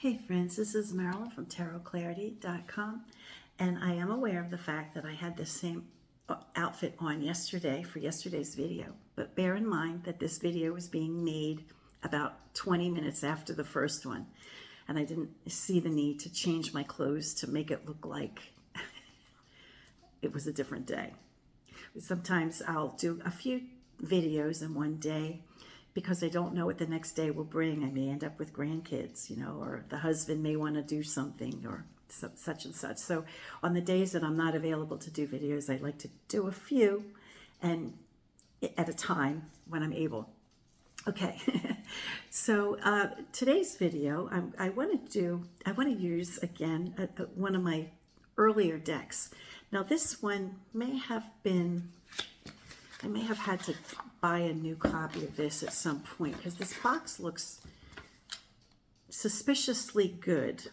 Hey friends, this is Marilyn from tarotclarity.com, and I am aware of the fact that I had the same outfit on yesterday for yesterday's video, but bear in mind that this video was being made about 20 minutes after the first one, and I didn't see the need to change my clothes to make it look like it was a different day. Sometimes I'll do a few videos in one day because I don't know what the next day will bring. I may end up with grandkids, or the husband may want to do something or such and such. So on the days that I'm not available to do videos, I like to do a few and at a time when I'm able. Okay, so today's video, I want to use again one of my earlier decks. Now this one may have been, I may have had to buy a new copy of this at some point because this box looks suspiciously good.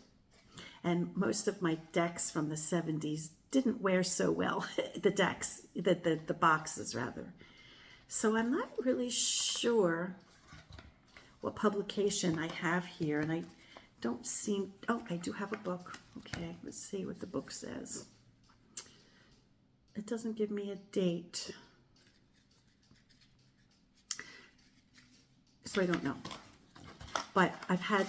And most of my decks from the 70s didn't wear so well, the boxes rather. So I'm not really sure what publication I have here, and I don't seem, oh, I do have a book. Okay, let's see what the book says. It doesn't give me a date. So I don't know, but I've had,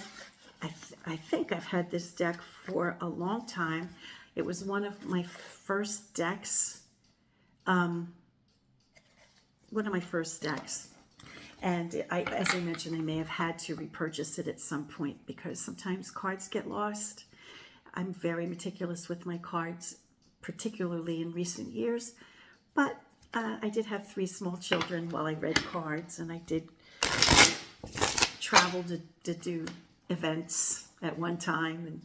I think I've had this deck for a long time. It was one of my first decks, and as I mentioned, I may have had to repurchase it at some point because sometimes cards get lost. I'm very meticulous with my cards, particularly in recent years, but I did have 3 small children while I read cards, and I did travel to do events at one time, and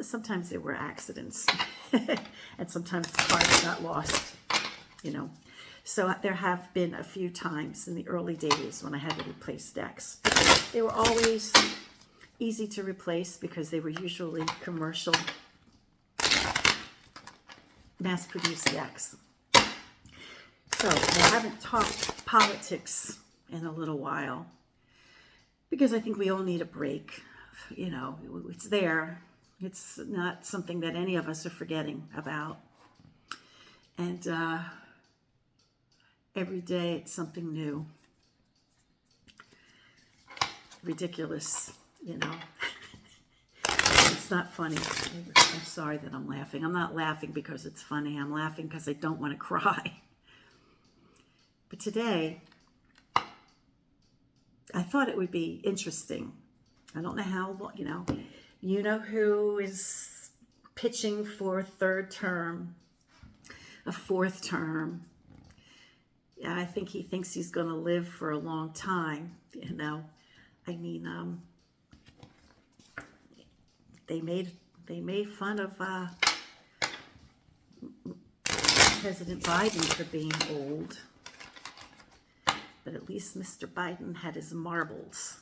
sometimes there were accidents and sometimes the cards got lost, So there have been a few times in the early days when I had to replace decks. They were always easy to replace because they were usually commercial, mass-produced decks. So I haven't talked politics in a little while because I think we all need a break. It's there. It's not something that any of us are forgetting about. And every day it's something new. Ridiculous, It's not funny. I'm sorry that I'm laughing. I'm not laughing because it's funny. I'm laughing because I don't want to cry. But today, I thought it would be interesting. I don't know how, who is pitching for a 3rd term, a 4th term. Yeah, I think he thinks he's going to live for a long time. They made fun of President Biden for being old. But at least Mr. Biden had his marbles.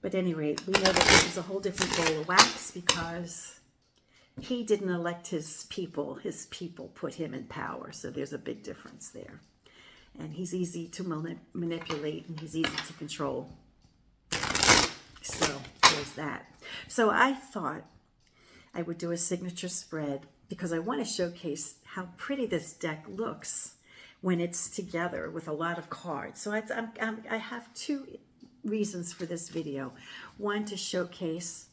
But at any rate, we know that this is a whole different bowl of wax because he didn't elect his people. His people put him in power. So there's a big difference there. And he's easy to manipulate and he's easy to control. So there's that. So I thought I would do a signature spread because I want to showcase how pretty this deck looks when it's together with a lot of cards. So I have 2 reasons for this video. One, to showcase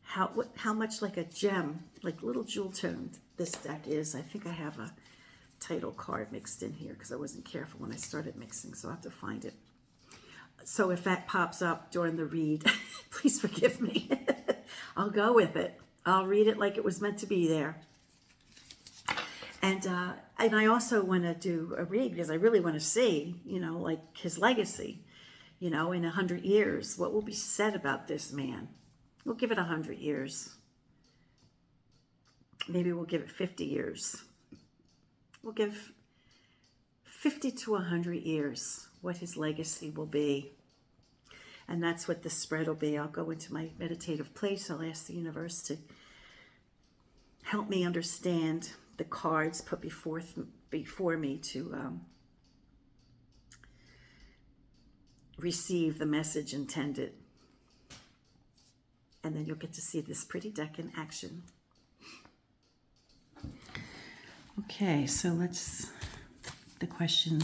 how much like a gem, like little jewel toned this deck is. I think I have a title card mixed in here because I wasn't careful when I started mixing, so I have to find it. So if that pops up during the read, please forgive me. I'll go with it. I'll read it like it was meant to be there. And I also want to do a read because I really want to see, like his legacy, in 100 years, what will be said about this man. We'll give it 100 years. Maybe we'll give it 50 years. We'll give 50 to 100 years what his legacy will be. And that's what the spread will be. I'll go into my meditative place. I'll ask the universe to help me understand the cards put before me to receive the message intended. And then you'll get to see this pretty deck in action. Okay, so the question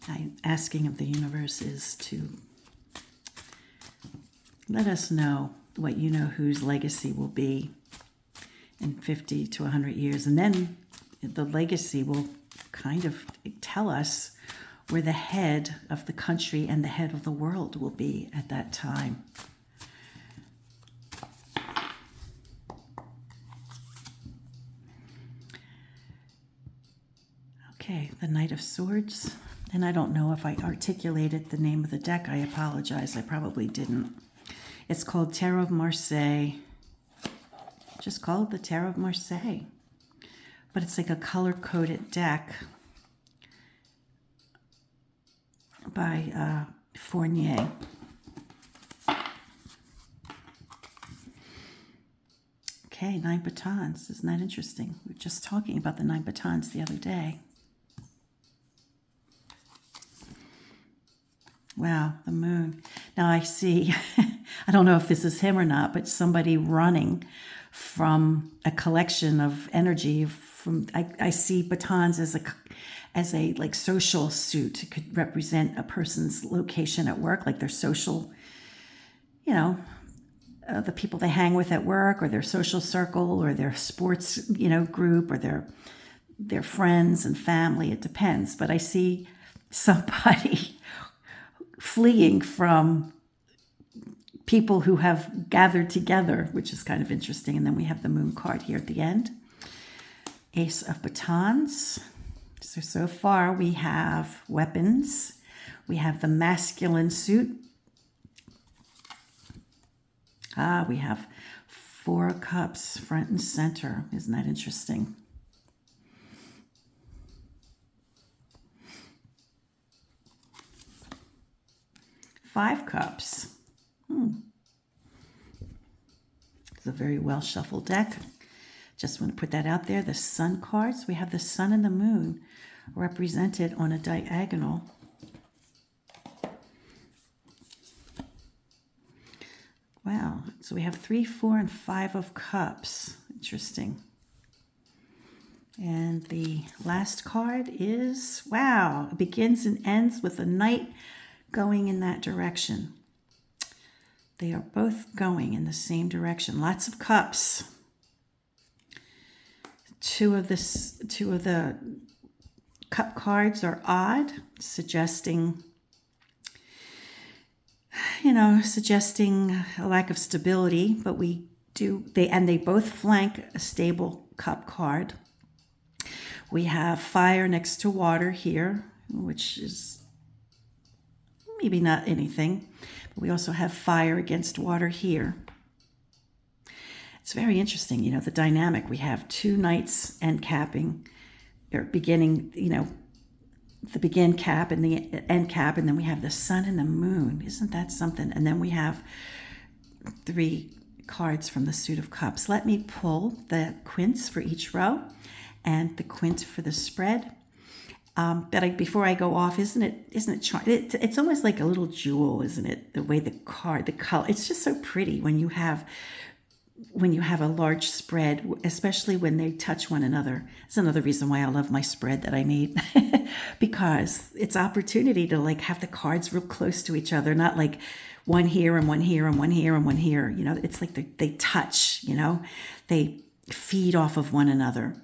I'm asking of the universe is to let us know what you know whose legacy will be in 50 to 100 years. And then the legacy will kind of tell us where the head of the country and the head of the world will be at that time. Okay, the Knight of Swords. And I don't know if I articulated the name of the deck. I apologize. I probably didn't. It's called Tarot of Marseille. Just call it the Tarot of Marseille. But it's like a color-coded deck by Fournier. Okay, 9 batons. Isn't that interesting? We were just talking about the 9 batons the other day. Wow, the moon. Now I see, I don't know if this is him or not, but somebody running from a collection of energy from, I see batons as a like social suit. It could represent a person's location at work, like their social, you know, the people they hang with at work, or their social circle, or their sports, you know, group, or their friends and family. It depends. But I see somebody fleeing from people who have gathered together, which is kind of interesting. And then we have the moon card here at the end. Ace of batons. So far we have weapons. We have the masculine suit. We have 4 cups front and center. Isn't that interesting? Five cups. It's a very well shuffled deck. Just want to put that out there. The sun cards. We have the sun and the moon represented on a diagonal. Wow. So we have 3, 4, and 5 of cups. Interesting. And the last card is, wow, it begins and ends with a knight going in that direction. They are both going in the same direction. Lots of cups. Two of the cup cards are odd, suggesting a lack of stability, but they both flank a stable cup card. We have fire next to water here, which is maybe not anything. But we also have fire against water here. It's very interesting, the dynamic. We have 2 knights end capping, or beginning, the begin cap and the end cap, and then we have the sun and the moon. Isn't that something? And then we have 3 cards from the suit of cups. Let me pull the quints for each row and the quint for the spread. But before I go off, isn't it charming? It's almost like a little jewel, isn't it? The way the color, it's just so pretty when you have a large spread, especially when they touch one another. It's another reason why I love my spread that I made, because it's opportunity to have the cards real close to each other, not like one here and one here and one here and one here. It's like they touch, they feed off of one another.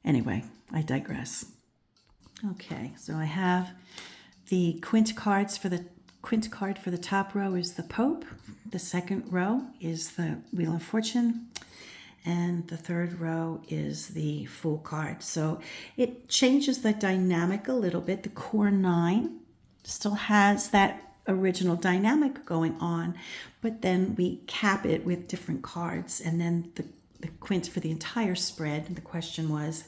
Anyway, I digress. Okay, so I have the quint cards for the quint card for the top row is the Pope. The second row is the Wheel of Fortune. And the third row is the Fool card. So it changes the dynamic a little bit. The core 9 still has that original dynamic going on, but then we cap it with different cards. And then the quint for the entire spread. And the question was,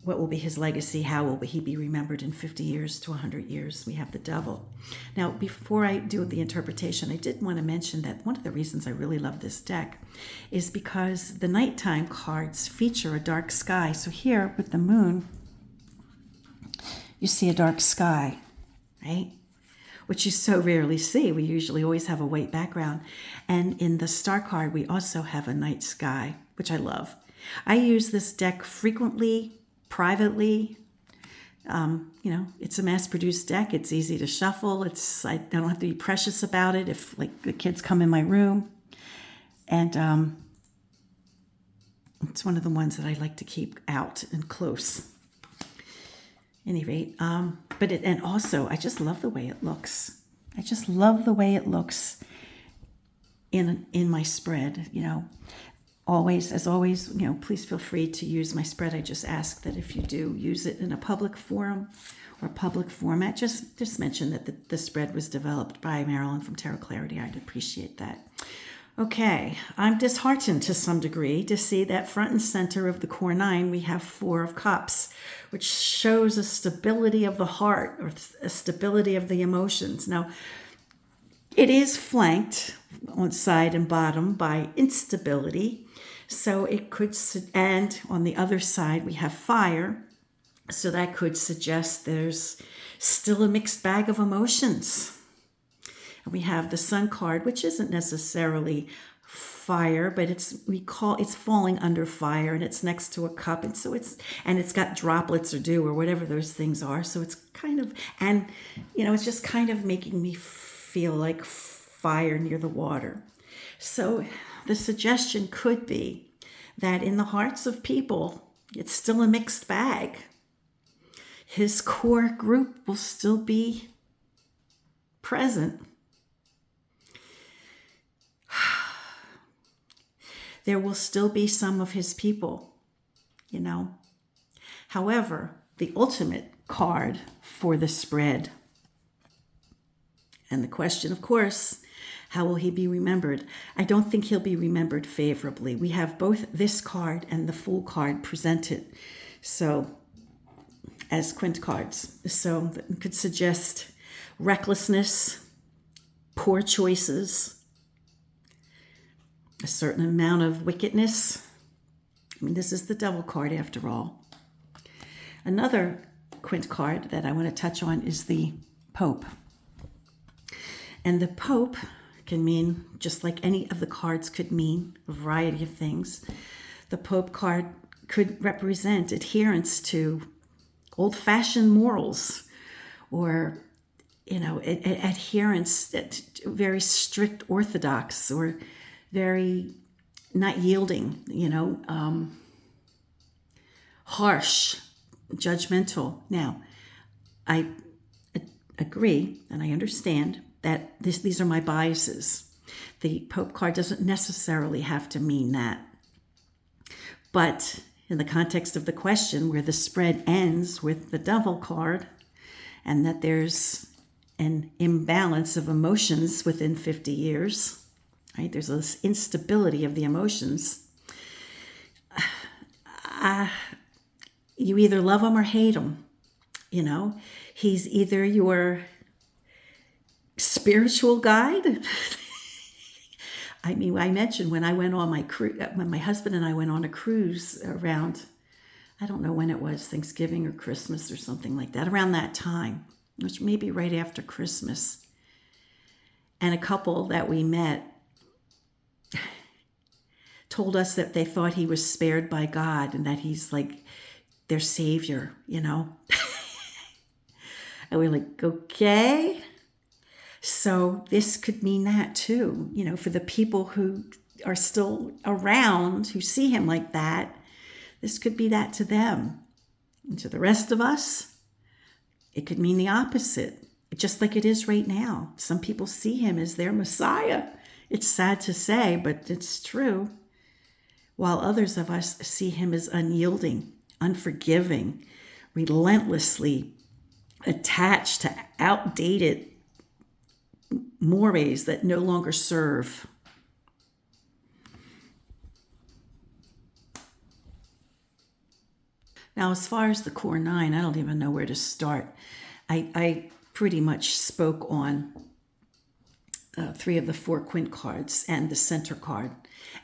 what will be his legacy? How will he be remembered in 50 years to 100 years? We have the Devil. Now, before I do the interpretation, I did want to mention that one of the reasons I really love this deck is because the nighttime cards feature a dark sky. So here with the moon, you see a dark sky. right? Which you so rarely see. We usually always have a white background. And in the star card, we also have a night sky, which I love. I use this deck frequently, privately. It's a mass-produced deck. It's easy to shuffle. I don't have to be precious about it if like the kids come in my room. And it's one of the ones that I like to keep out and close. Any rate, and also I just love the way it looks. I just love the way it looks in my spread. As always, please feel free to use my spread. I just ask that if you do use it in a public forum or public format, just mention that the spread was developed by Marilyn from Tarot Clarity. I'd appreciate that. Okay, I'm disheartened to some degree to see that front and center of the core 9, we have 4 of Cups, which shows a stability of the heart or a stability of the emotions. Now, it is flanked on side and bottom by instability. So it could, and on the other side, we have fire. So that could suggest there's still a mixed bag of emotions. And we have the Sun card, which isn't necessarily fire, but it's falling under fire, and it's next to a cup, and so it's got droplets or dew or whatever those things are. So it's kind of, and it's just kind of making me feel like fire near the water. So the suggestion could be that in the hearts of people, it's still a mixed bag. His core group will still be present. There will still be some of his people, However, the ultimate card for the spread, and the question, of course, how will he be remembered? I don't think he'll be remembered favorably. We have both this card and the Fool card presented, so as quint cards. So that could suggest recklessness, poor choices, a certain amount of wickedness. This is the Devil card after all. Another quint card that I want to touch on is the Pope. And the Pope can mean, just like any of the cards could mean, a variety of things. The Pope card could represent adherence to old-fashioned morals, or adherence to very strict orthodox, or very not yielding, harsh, judgmental. Now, I agree and I understand that these are my biases. The Pope card doesn't necessarily have to mean that. But in the context of the question, where the spread ends with the Devil card, and that there's an imbalance of emotions within 50 years, right? There's this instability of the emotions. You either love him or hate him. He's either your spiritual guide. I mentioned when I went on my cruise, when my husband and I went on a cruise around, I don't know when it was, Thanksgiving or Christmas or something like that, around that time. It was maybe right after Christmas. And a couple that we met told us that they thought he was spared by God and that he's like their savior, And we're like, okay. So this could mean that too, for the people who are still around, who see him like that, this could be that to them. And to the rest of us, it could mean the opposite, just like it is right now. Some people see him as their Messiah. It's sad to say, but it's true. While others of us see him as unyielding, unforgiving, relentlessly attached to outdated mores that no longer serve. Now, as far as the core 9, I don't even know where to start. I pretty much spoke on 3 of the 4 quint cards and the center card.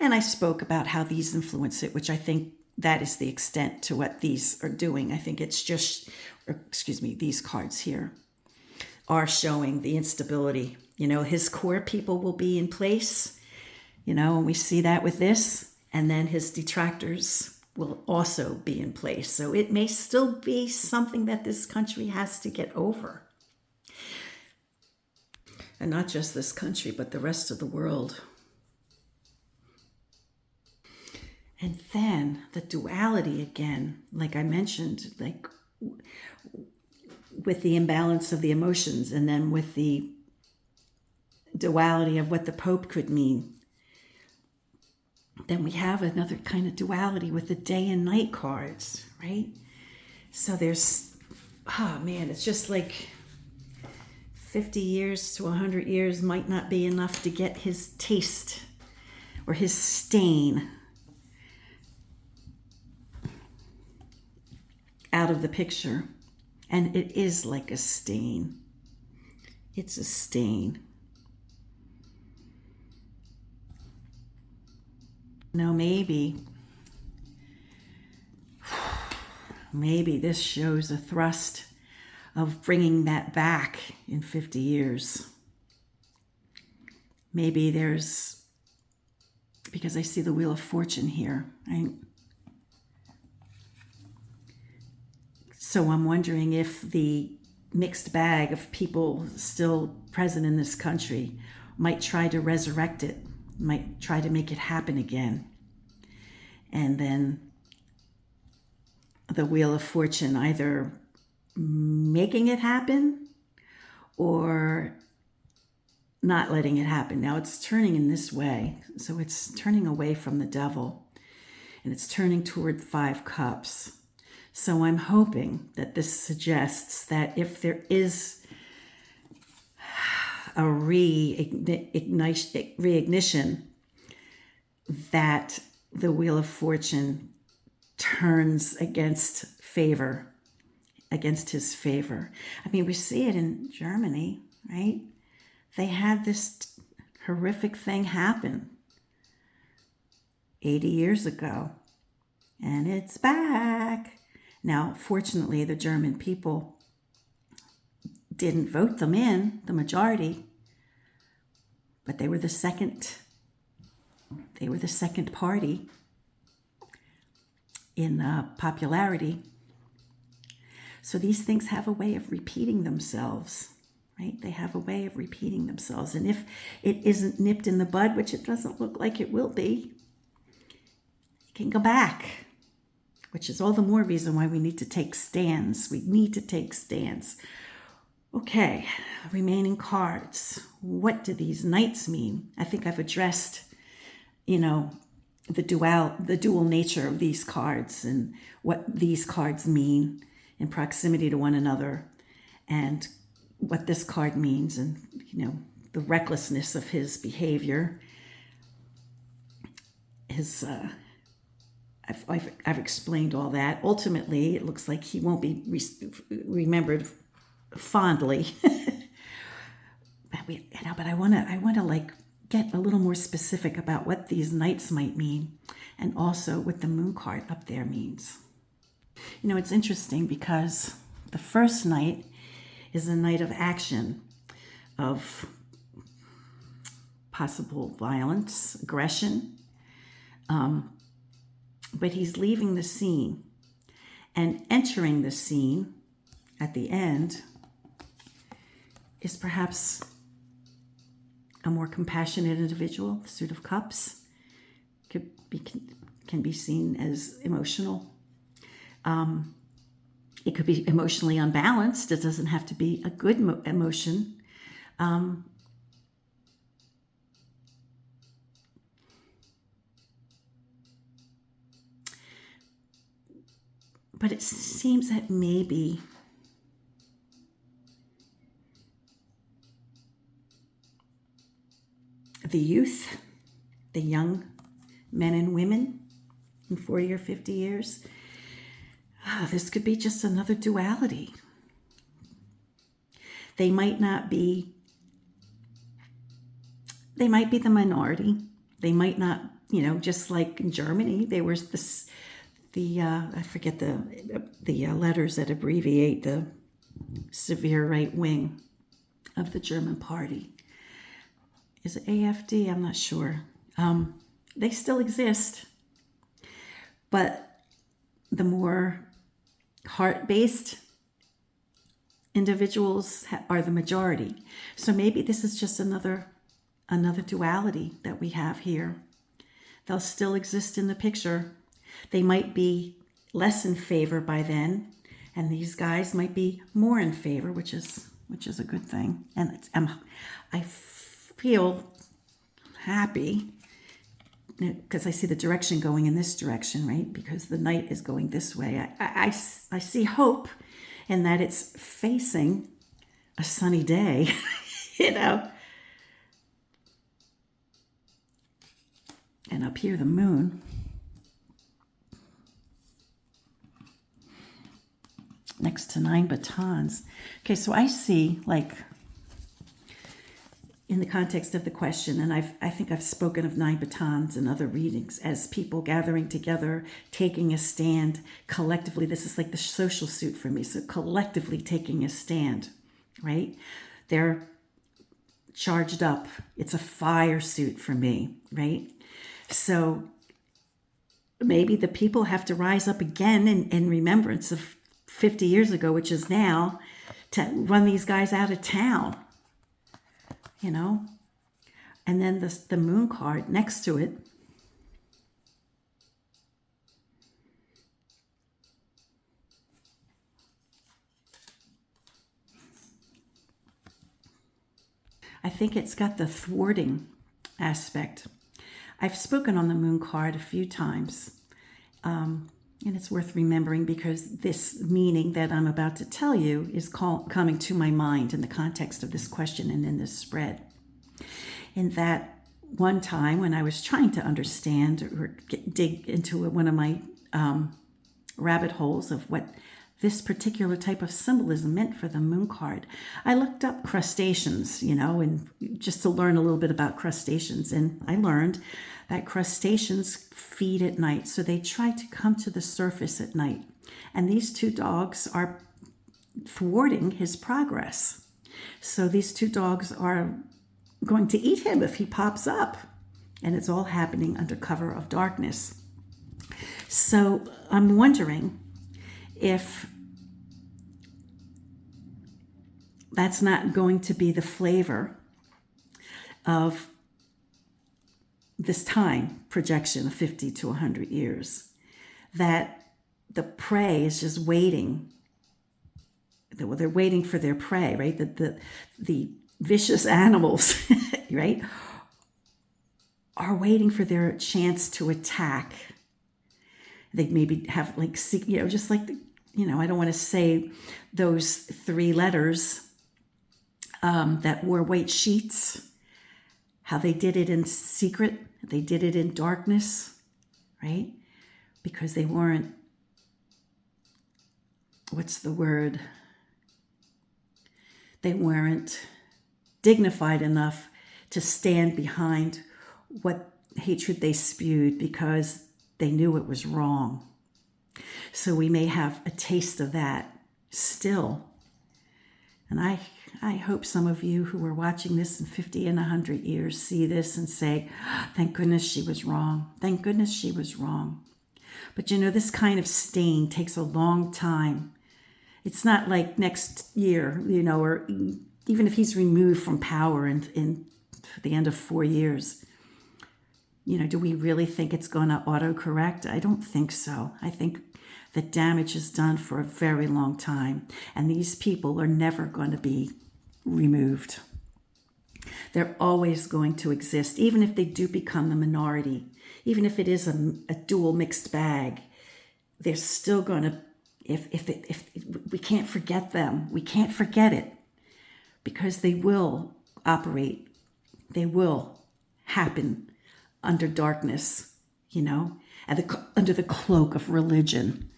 And I spoke about how these influence it, which I think that is the extent to what these are doing. I think it's just, these cards here. are showing the instability. His core people will be in place, and we see that with this, and then his detractors will also be in place. So it may still be something that this country has to get over. And not just this country, but the rest of the world. And then the duality again, like I mentioned, like with the imbalance of the emotions, and then with the duality of what the Pope could mean. Then we have another kind of duality with the day and night cards, right? So there's, it's just like 50 years to 100 years might not be enough to get his taste or his stain out of the picture. And it is like a stain. It's a stain. Now maybe this shows a thrust of bringing that back in 50 years. Maybe there's, because I see the Wheel of Fortune here, right? So I'm wondering if the mixed bag of people still present in this country might try to resurrect it, might try to make it happen again. And then the Wheel of Fortune either making it happen or not letting it happen. Now it's turning in this way. So it's turning away from the devil and it's turning toward 5 cups. So I'm hoping that this suggests that if there is a reignition, that the Wheel of Fortune turns against favor, against his favor. I mean, we see it in Germany, right? They had this horrific thing happen 80 years ago, and it's back. Now, fortunately, the German people didn't vote them in, the majority, but they were the second party in popularity. So these things have a way of repeating themselves, right? They have a way of repeating themselves. And if it isn't nipped in the bud, which it doesn't look like it will be, it can go back, which is all the more reason why we need to take stands. We need to take stands. Okay, remaining cards. What do these knights mean? I think I've addressed, the dual nature of these cards and what these cards mean in proximity to one another, and what this card means, and the recklessness of his behavior. I've explained all that. Ultimately, it looks like he won't be remembered fondly. But I want to get a little more specific about what these knights might mean, and also what the moon card up there means. It's interesting because the first knight is a knight of action, of possible violence, aggression, but he's leaving the scene and entering the scene at the end is perhaps a more compassionate individual. The Suit of Cups can be seen as emotional. It could be emotionally unbalanced. It doesn't have to be a good emotion. But it seems that maybe the youth, the young men and women in 40 or 50 years, this could be just another duality. They might be the minority. They might not, just like in Germany, there was I forget the letters that abbreviate the severe right wing. of the German party. Is it AFD? I'm not sure. They still exist, but the more heart-based individuals are the majority. So maybe this is just another duality that we have here. They'll still exist in the picture. They might be less in favor by then, and these guys might be more in favor, which is a good thing. And I feel happy because I see the direction going in this direction, right? Because the night is going this way. I see hope in that it's facing a sunny day, you know. And up here, the moon. Next to 9 batons. Okay, so I see, like, in the context of the question, and I think I've spoken of 9 batons in other readings as people gathering together, taking a stand collectively. This is like the social suit for me. So collectively taking a stand, right? They're charged up. It's a fire suit for me, right? So maybe the people have to rise up again in remembrance of 50 years ago, which is now, to run these guys out of town, you know? And then the moon card next to it. I think it's got the thwarting aspect. I've spoken on the moon card a few times, and it's worth remembering because this meaning that I'm about to tell you is coming to my mind in the context of this question and in this spread. In that one time when I was trying to understand or dig into one of my rabbit holes of what this particular type of symbolism meant for the moon card, I looked up crustaceans, you know, and just to learn a little bit about crustaceans. And I learned that crustaceans feed at night. So they try to come to the surface at night. And these two dogs are thwarting his progress. So these two dogs are going to eat him if he pops up. And it's all happening under cover of darkness. So I'm wondering if that's not going to be the flavor of this time projection of 50 to 100 years, that the prey is just waiting. They're waiting for their prey, right? The vicious animals, right, are waiting for their chance to attack. They maybe have like, you know, just like, I don't want to say those 3 letters that wore white sheets, how they did it in secret, they did it in darkness, right? Because they weren't, what's the word? They weren't dignified enough to stand behind what hatred they spewed because they knew it was wrong. So we may have a taste of that still. And I hope some of you who are watching this in 50 and 100 years see this and say, thank goodness she was wrong. Thank goodness she was wrong. But this kind of stain takes a long time. It's not like next year, or even if he's removed from power in the end of 4 years. Do we really think it's going to autocorrect? I don't think so. I think the damage is done for a very long time. And these people are never going to be removed. They're always going to exist, even if they do become the minority. Even if it is a dual mixed bag, they're still going to, if we can't forget them. We can't forget it. Because they will operate. They will happen under darkness, under the cloak of religion.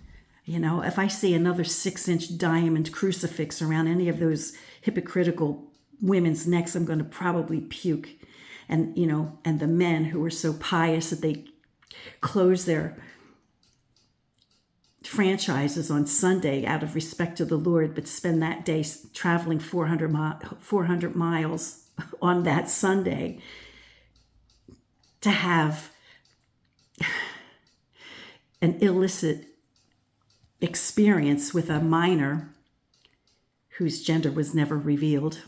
If I see another 6-inch diamond crucifix around any of those hypocritical women's necks, I'm going to probably puke. And, and the men who are so pious that they close their franchises on Sunday out of respect to the Lord, but spend that day traveling 400 miles on that Sunday to have an illicit experience with a minor whose gender was never revealed.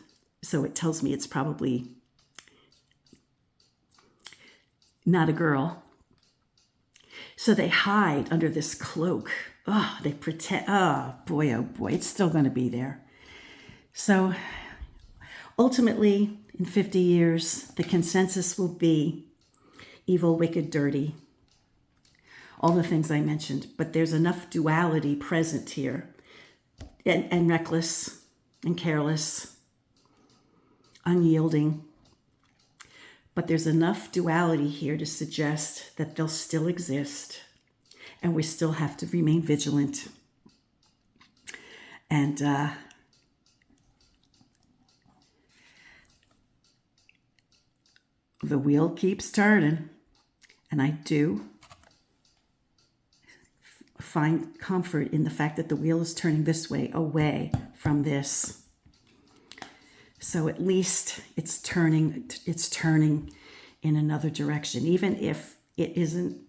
So it tells me it's probably not a girl. So they hide under this cloak. Oh, they pretend. Oh boy, it's still going to be there. So ultimately, in 50 years, the consensus will be evil, wicked, dirty. All the things I mentioned. But there's enough duality present here. And reckless and careless, unyielding. But there's enough duality here to suggest that they'll still exist, and we still have to remain vigilant. And the wheel keeps turning, and I do find comfort in the fact that the wheel is turning this way, away from this. So at least it's turning in another direction, even if it isn't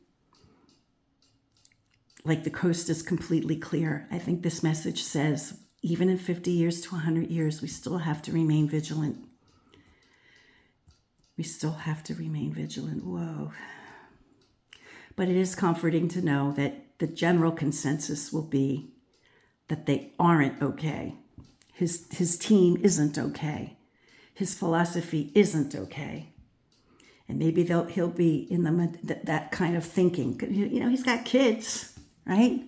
like the coast is completely clear. I think this message says, even in 50 years to 100 years, we still have to remain vigilant. We still have to remain vigilant. Whoa. But it is comforting to know that the general consensus will be that they aren't okay. His team isn't okay. His philosophy isn't okay. And maybe he'll be in that kind of thinking. You know, he's got kids, right?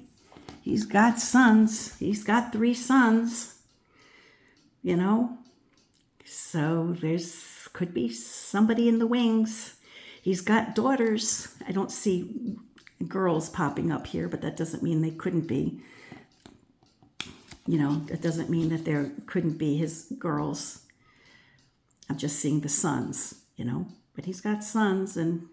He's got sons. He's got 3 sons, you know. So could be somebody in the wings. He's got daughters. I don't see girls popping up here, but that doesn't mean they couldn't be. You know, that doesn't mean that there couldn't be his girls. I'm just seeing the sons, you know. But he's got sons and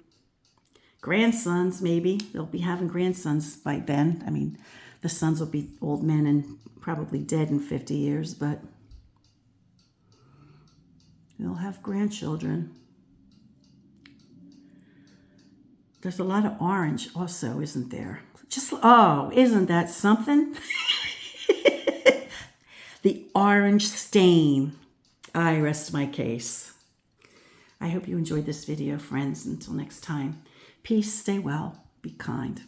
grandsons, maybe. They'll be having grandsons by then. I mean, the sons will be old men and probably dead in 50 years, but they'll have grandchildren. There's a lot of orange also, isn't there? Isn't that something? The orange stain. I rest my case. I hope you enjoyed this video, friends. Until next time, peace, stay well, be kind.